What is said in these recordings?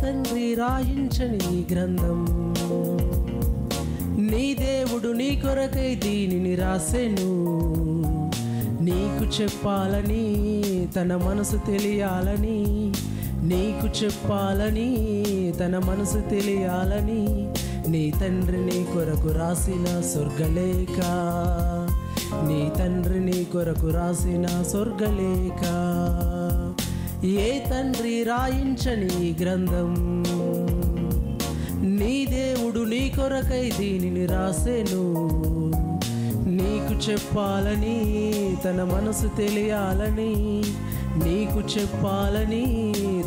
తండ్రి రాయించని ఈ గ్రంథం, నీ దేవుడు నీ కొరకై దీనిని రాసెను. నీకు చెప్పాలని, తన మనసు తెలియాలని, నీకు చెప్పాలని, తన మనసు తెలియాలని, నీ తండ్రి నీ కొరకు రాసిన స్వర్గలేఖ, నీ తండ్రి నీ కొరకు రాసిన స్వర్గలేఖ. ఏ తండ్రి రాయించని ఈ గ్రంథం, నీ దేవుడు నీ కొరకై దీనిని రాసెను. నీకు చెప్పాలని, తన మనసు తెలియాలని, నీకు చెప్పాలని,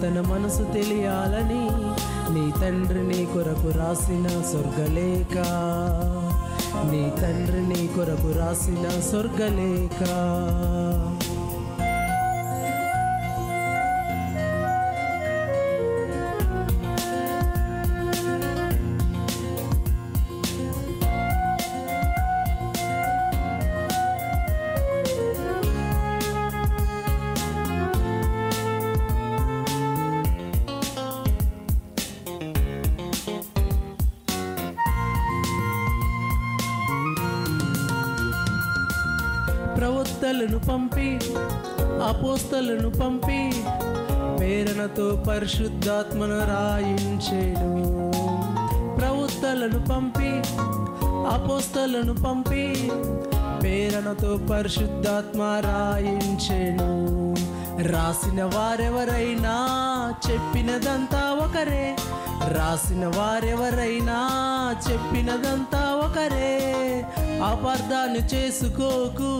తన మనసు తెలియాలని, నీ తండ్రి నీ కొరకు రాసిన స్వర్గలేఖ, నీ తండ్రి నీ కొరకు రాసిన స్వర్గలేఖ. ప్రవక్తలను పంపి, అపోస్తలను పంపి, ప్రేరణతో పరిశుద్ధాత్మను రాయించెను. ప్రవక్తలను పంపి, అపోస్తలను పంపి, ప్రేరణతో పరిశుద్ధాత్మ రాయించెను. రాసిన వారెవరైనా చెప్పినదంతా ఒకరే, రాసిన వారెవరైనా చెప్పినదంతా ఒకరే. అపార్థాన్ని చేసుకోకు,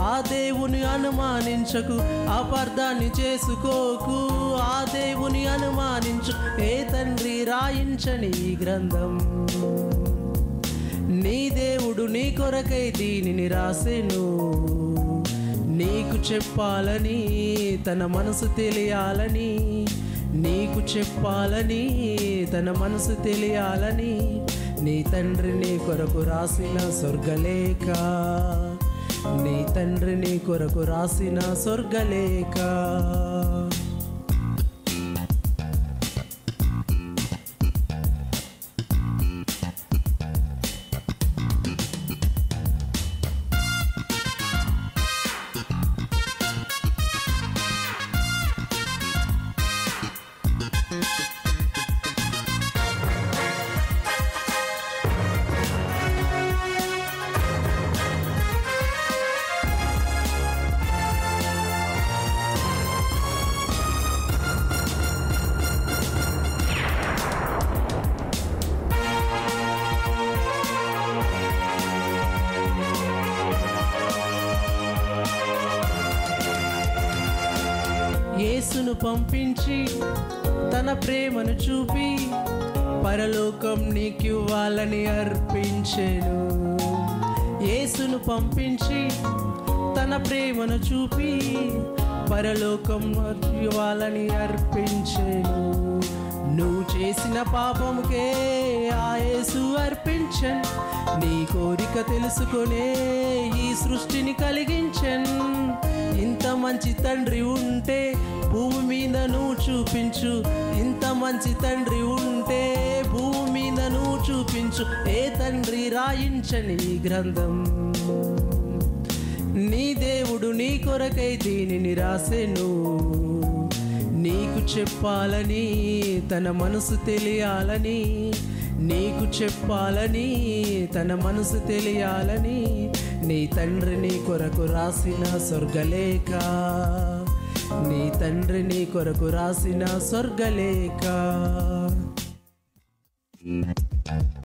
ఆ దేవుని అనుమానించకు, అపార్థాన్ని చేసుకోకు, ఆ దేవుని అనుమానించు. ఏ తండ్రి రాయించని ఈ గ్రంథం, నీ దేవుడు నీ కొరకై దీనిని రాసెను. నీకు చెప్పాలని, తన మనసు తెలియాలని, నీకు చెప్పాలని, తన మనసు తెలియాలని, నీ తండ్రి నీ కొరకు రాసిన స్వర్గలేఖ, నీ తండ్రి నీ కొరకు రాసిన స్వర్గలేఖ. యేసును పంపించి, తన ప్రేమను చూపి, పరలోకం నీకివ్వాలని అర్పించెను. యేసును పంపించి, తన ప్రేమను చూపి, పరలోకం ఇవ్వాలని అర్పించెను. నువ్వు చేసిన పాపముకే ఆ యేసు అర్పించెను. నీ కోరిక తెలుసుకొనే ఈ సృష్టిని కలిగించెను. ఇంత మంచి తండ్రి ఉంటే భూమి మీద నువ్వు చూపించు, ఇంత మంచి తండ్రి ఉంటే భూమి మీద నువ్వు చూపించు. ఏ తండ్రి రాయించని ఈ గ్రంథం, నీ దేవుడు నీ కొరకై దీనిని రాసెను. నీకు చెప్పాలని, తన మనసు తెలియాలని, నీకు చెప్పాలని, తన మనసు తెలియాలని, నీ తండ్రి నీ కొరకు రాసిన స్వర్గలేఖ, నీ తండ్రి నీ కొరకు రాసిన స్వర్గలేఖ.